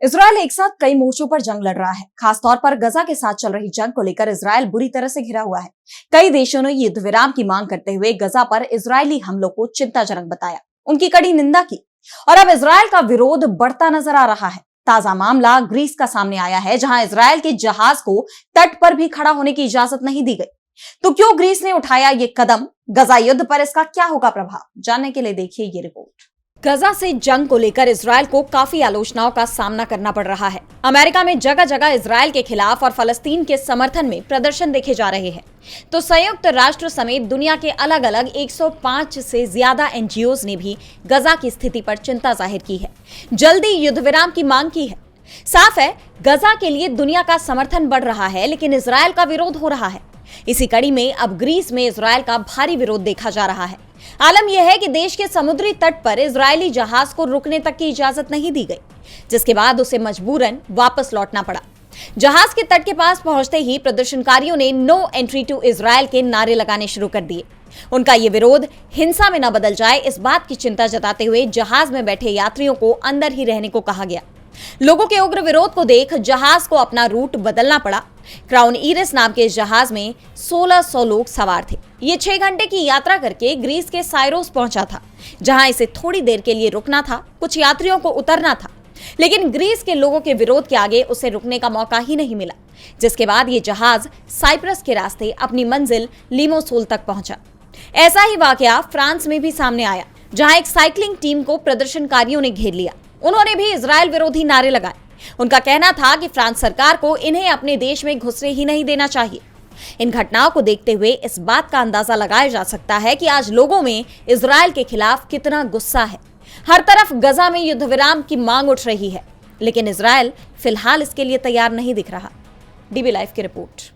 Israel एक साथ कई मोर्चों पर जंग लड़ रहा है। खासतौर पर गजा के साथ चल रही जंग को लेकर इजरायल बुरी तरह से घिरा हुआ है। कई देशों ने युद्ध विराम की मांग करते हुए गजा पर इजरायली हमलों को चिंताजनक बताया, उनकी कड़ी निंदा की और अब इजरायल का विरोध बढ़ता नजर आ रहा है। ताजा मामला ग्रीस का सामने आया है, जहां इजरायल के जहाज को तट पर भी खड़ा होने की इजाजत नहीं दी गई। तो क्यों ग्रीस ने उठाया ये कदम? गजा युद्ध पर इसका क्या होगा प्रभाव? जानने के लिए देखिए ये रिपोर्ट। गजा से जंग को लेकर इजरायल को काफी आलोचनाओं का सामना करना पड़ रहा है। अमेरिका में जगह जगह इजरायल के खिलाफ और फलस्तीन के समर्थन में प्रदर्शन देखे जा रहे हैं। तो संयुक्त राष्ट्र समेत दुनिया के अलग अलग 105 से ज्यादा एनजीओज ने भी गजा की स्थिति पर चिंता जाहिर की है, जल्दी युद्ध विराम की मांग की है। साफ है, गजा के लिए दुनिया का समर्थन बढ़ रहा है, लेकिन इजरायल का विरोध हो रहा है। इसी कड़ी में अब ग्रीस में इजरायल का भारी विरोध देखा जा रहा है। आलम यह है कि देश के समुद्री तट पर इजरायली जहाज को रुकने तक की इजाजत नहीं दी गई, जिसके बाद उसे मजबूरन वापस लौटना पड़ा। जहाज के तट के पास पहुंचते ही प्रदर्शनकारियों ने नो एंट्री टू इजरायल के नारे लगाने शुरू कर दिए। उनका ये विरोध हिंसा में न बदल जाए, इस बात की चिंता जताते हुए जहाज में बैठे यात्रियों को अंदर ही रहने को कहा गया। लोगों के उग्र विरोध को देख जहाज को अपना रूट बदलना पड़ा। क्राउन इरिस नाम के इस जहाज में 1600 लोग सवार थे। ये 6 घंटे की यात्रा करके ग्रीस के साइरोस पहुंचा था, जहां इसे थोड़ी देर के लिए रुकना था, कुछ यात्रियों को उतरना था। लेकिन ग्रीस के लोगों के विरोध के आगे उसे रुकने का मौका ही नहीं मिला, जिसके बाद ये जहाज साइप्रस के रास्ते अपनी मंजिल लिमोसोल तक पहुंचा। ऐसा ही वाकया फ्रांस में भी सामने आया, जहां एक साइकिलिंग टीम को प्रदर्शनकारियों ने घेर लिया। उन्होंने भी इजरायल विरोधी नारे लगाए। उनका कहना था कि फ्रांस सरकार को इन्हें अपने देश में घुसने ही नहीं देना चाहिए। इन घटनाओं को देखते हुए इस बात का अंदाजा लगाया जा सकता है कि आज लोगों में इजरायल के खिलाफ कितना गुस्सा है। हर तरफ गजा में युद्ध विराम की मांग उठ रही है, लेकिन इजरायल फिलहाल इसके लिए तैयार नहीं दिख रहा। डीबी लाइव की रिपोर्ट।